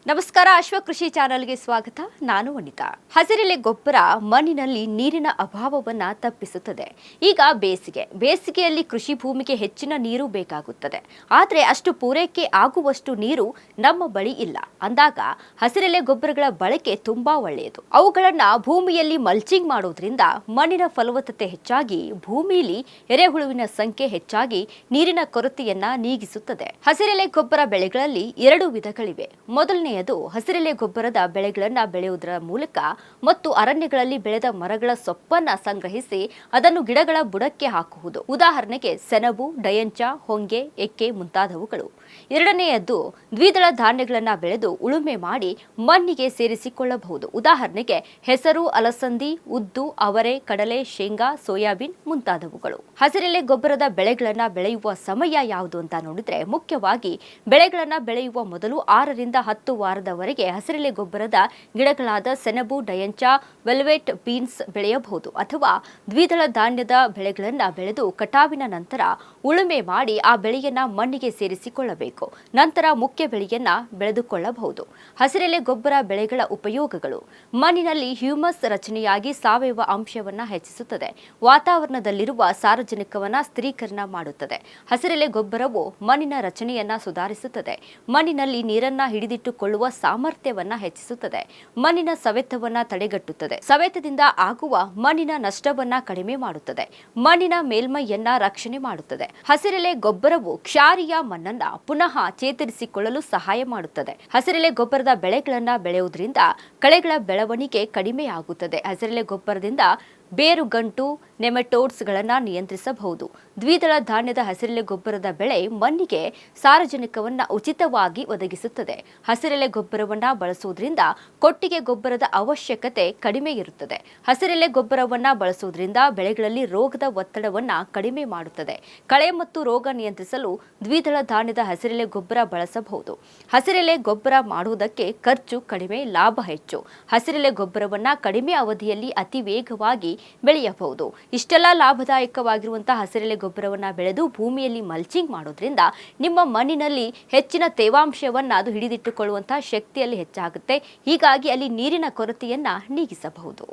ನಮಸ್ಕಾರ, ಅಶ್ವಕೃಷಿ ಚಾನೆಲ್ಗೆ ಸ್ವಾಗತ. ನಾನು ವನಿತಾ. ಹಸಿರೆಲೆ ಗೊಬ್ಬರ ಮಣ್ಣಿನಲ್ಲಿ ನೀರಿನ ಅಭಾವವನ್ನ ತಪ್ಪಿಸುತ್ತದೆ. ಈಗ ಬೇಸಿಗೆಯಲ್ಲಿ ಕೃಷಿ ಭೂಮಿಗೆ ಹೆಚ್ಚಿನ ನೀರು ಬೇಕಾಗುತ್ತದೆ. ಆದರೆ ಅಷ್ಟು ಪೂರೈಕೆ ಆಗುವಷ್ಟು ನೀರು ನಮ್ಮ ಬಳಿ ಇಲ್ಲ ಅಂದಾಗ ಹಸಿರೆಲೆ ಗೊಬ್ಬರಗಳ ಬಳಕೆ ತುಂಬಾ ಒಳ್ಳೆಯದು. ಅವುಗಳನ್ನ ಭೂಮಿಯಲ್ಲಿ ಮಲ್ಚಿಂಗ್ ಮಾಡೋದ್ರಿಂದ ಮಣ್ಣಿನ ಫಲವತ್ತತೆ ಹೆಚ್ಚಾಗಿ ಭೂಮಿಯಲ್ಲಿ ಎರೆಹುಳುವಿನ ಸಂಖ್ಯೆ ಹೆಚ್ಚಾಗಿ ನೀರಿನ ಕೊರತೆಯನ್ನ ನೀಗಿಸುತ್ತದೆ. ಹಸಿರೆಲೆ ಗೊಬ್ಬರ ಬೆಳೆಗಳಲ್ಲಿ 2 ವಿಧಗಳಿವೆ. ಮೊದಲನೇ ಹಸಿರೆಲೆ ಗೊಬ್ಬರದ ಬೆಳೆಗಳನ್ನು ಬೆಳೆಯುವುದರ ಮೂಲಕ ಮತ್ತು ಅರಣ್ಯಗಳಲ್ಲಿ ಬೆಳೆದ ಮರಗಳ ಸೊಪ್ಪನ್ನ ಸಂಗ್ರಹಿಸಿ ಅದನ್ನು ಗಿಡಗಳ ಬುಡಕ್ಕೆ ಹಾಕುವುದು. ಉದಾಹರಣೆಗೆ ಸೆಣಬು, ಡಯಂಚ, ಹೊಂಗೆ, ಎಕ್ಕೆ ಮುಂತಾದವುಗಳು. ಎರಡನೆಯದ್ದು ದ್ವಿದಳ ಧಾನ್ಯಗಳನ್ನು ಬೆಳೆದು ಉಳುಮೆ ಮಾಡಿ ಮಣ್ಣಿಗೆ ಸೇರಿಸಿಕೊಳ್ಳಬಹುದು. ಉದಾಹರಣೆಗೆ ಹೆಸರು, ಅಲಸಂದಿ, ಉದ್ದು, ಅವರೆ, ಕಡಲೆ, ಶೇಂಗಾ, ಸೋಯಾಬೀನ್ ಮುಂತಾದವುಗಳು. ಹಸಿರೆಲೆ ಗೊಬ್ಬರದ ಬೆಳೆಗಳನ್ನು ಬೆಳೆಯುವ ಸಮಯ ಯಾವುದು ಅಂತ ನೋಡಿದ್ರೆ, ಮುಖ್ಯವಾಗಿ ಬೆಳೆಗಳನ್ನು ಬೆಳೆಯುವ ಮೊದಲು 6 ರಿಂದ 10 ವಾರದವರೆಗೆ ಹಸಿರೆಲೆ ಗೊಬ್ಬರದ ಗಿಡಗಳಾದ ಸೆಣಬು, ಡಯಂಚ, ವೆಲ್ವೆಟ್ ಬೀನ್ಸ್ ಬೆಳೆಯಬಹುದು. ಅಥವಾ ದ್ವಿದಳ ಧಾನ್ಯದ ಬೆಳೆಗಳನ್ನು ಬೆಳೆದು ಕಟಾವಿನ ನಂತರ ಉಳುಮೆ ಮಾಡಿ ಆ ಬೆಳೆಯನ್ನ ಮಣ್ಣಿಗೆ ಸೇರಿಸಿಕೊಳ್ಳಬೇಕು. ನಂತರ ಮುಖ್ಯ ಬೆಳೆಯನ್ನ ಬೆಳೆದುಕೊಳ್ಳಬಹುದು. ಹಸಿರೆಲೆ ಗೊಬ್ಬರ ಬೆಳೆಗಳ ಉಪಯೋಗಗಳು: ಮಣ್ಣಿನಲ್ಲಿ ಹ್ಯೂಮಸ್ ರಚನೆಯಾಗಿ ಸಾವಯವ ಅಂಶವನ್ನ ಹೆಚ್ಚಿಸುತ್ತದೆ. ವಾತಾವರಣದಲ್ಲಿರುವ ಸಾರಜನಕವನ್ನ ಸ್ಥಿರೀಕರಣ ಮಾಡುತ್ತದೆ. ಹಸಿರೆಲೆ ಗೊಬ್ಬರವು ಮಣ್ಣಿನ ರಚನೆಯನ್ನ ಸುಧಾರಿಸುತ್ತದೆ. ಮಣ್ಣಿನಲ್ಲಿ ನೀರನ್ನ ಹಿಡಿದಿಟ್ಟುಕೊಳ್ಳುವ ಸಾಮರ್ಥ್ಯವನ್ನ ಹೆಚ್ಚಿಸುತ್ತದೆ. ಮಣ್ಣಿನ ಸವೆತವನ್ನ ತಡೆಗಟ್ಟುತ್ತದೆ. ಸವೆತದಿಂದ ಆಗುವ ಮಣ್ಣಿನ ನಷ್ಟವನ್ನ ಕಡಿಮೆ ಮಾಡುತ್ತದೆ. ಮಣ್ಣಿನ ಮೇಲ್ಮೈಯನ್ನ ರಕ್ಷಣೆ ಮಾಡುತ್ತದೆ. ಹಸಿರೆಲೆ ಗೊಬ್ಬರವು ಕ್ಷಾರೀಯ ಮಣ್ಣನ್ನ ಪುನಃ ಚೇತರಿಸಿಕೊಳ್ಳಲು ಸಹಾಯ ಮಾಡುತ್ತದೆ. ಹಸಿರೆಲೆ ಗೊಬ್ಬರದ ಬೆಳೆಗಳನ್ನ ಬೆಳೆಯುವುದರಿಂದ ಕಳೆಗಳ ಬೆಳವಣಿಗೆ ಕಡಿಮೆಯಾಗುತ್ತದೆ. ಹಸಿರೆಲೆ ಗೊಬ್ಬರದಿಂದ ಬೇರುಗಂಟು, ನೆಮಟೋಡ್ಸ್ಗಳನ್ನು ನಿಯಂತ್ರಿಸಬಹುದು. ದ್ವಿದಳ ಧಾನ್ಯದ ಹಸಿರೆಲೆ ಗೊಬ್ಬರದ ಬೆಳೆ ಮಣ್ಣಿಗೆ ಸಾರಜನಕವನ್ನು ಉಚಿತವಾಗಿ ಒದಗಿಸುತ್ತದೆ. ಹಸಿರೆಲೆ ಗೊಬ್ಬರವನ್ನು ಬಳಸುವುದರಿಂದ ಕೊಟ್ಟಿಗೆ ಗೊಬ್ಬರದ ಅವಶ್ಯಕತೆ ಕಡಿಮೆ ಇರುತ್ತದೆ. ಹಸಿರೆಲೆ ಗೊಬ್ಬರವನ್ನು ಬಳಸುವುದರಿಂದ ಬೆಳೆಗಳಲ್ಲಿ ರೋಗದ ಒತ್ತಡವನ್ನು ಕಡಿಮೆ ಮಾಡುತ್ತದೆ. ಕಳೆ ಮತ್ತು ರೋಗ ನಿಯಂತ್ರಿಸಲು ದ್ವಿದಳ ಧಾನ್ಯದ ಹಸಿರೆಲೆ ಗೊಬ್ಬರ ಬಳಸಬಹುದು. ಹಸಿರೆಲೆ ಗೊಬ್ಬರ ಮಾಡುವುದಕ್ಕೆ ಖರ್ಚು ಕಡಿಮೆ, ಲಾಭ ಹೆಚ್ಚು. ಹಸಿರೆಲೆ ಗೊಬ್ಬರವನ್ನು ಕಡಿಮೆ ಅವಧಿಯಲ್ಲಿ ಅತಿ ವೇಗವಾಗಿ ಬೆಳೆಯಬಹುದು. ಇಷ್ಟೆಲ್ಲ ಲಾಭದಾಯಕವಾಗಿರುವಂತಹ ಹಸಿರೆಲೆ ಗೊಬ್ಬರವನ್ನ ಬೆಳೆದು ಭೂಮಿಯಲ್ಲಿ ಮಲ್ಚಿಂಗ್ ಮಾಡೋದ್ರಿಂದ ನಿಮ್ಮ ಮಣ್ಣಿನಲ್ಲಿ ಹೆಚ್ಚಿನ ತೇವಾಂಶವನ್ನ ಅದು ಹಿಡಿದಿಟ್ಟುಕೊಳ್ಳುವಂತಹ ಶಕ್ತಿಯಲ್ಲಿ ಹೆಚ್ಚಾಗುತ್ತೆ. ಹೀಗಾಗಿ ಅಲ್ಲಿ ನೀರಿನ ಕೊರತೆಯನ್ನ ನೀಗಿಸಬಹುದು.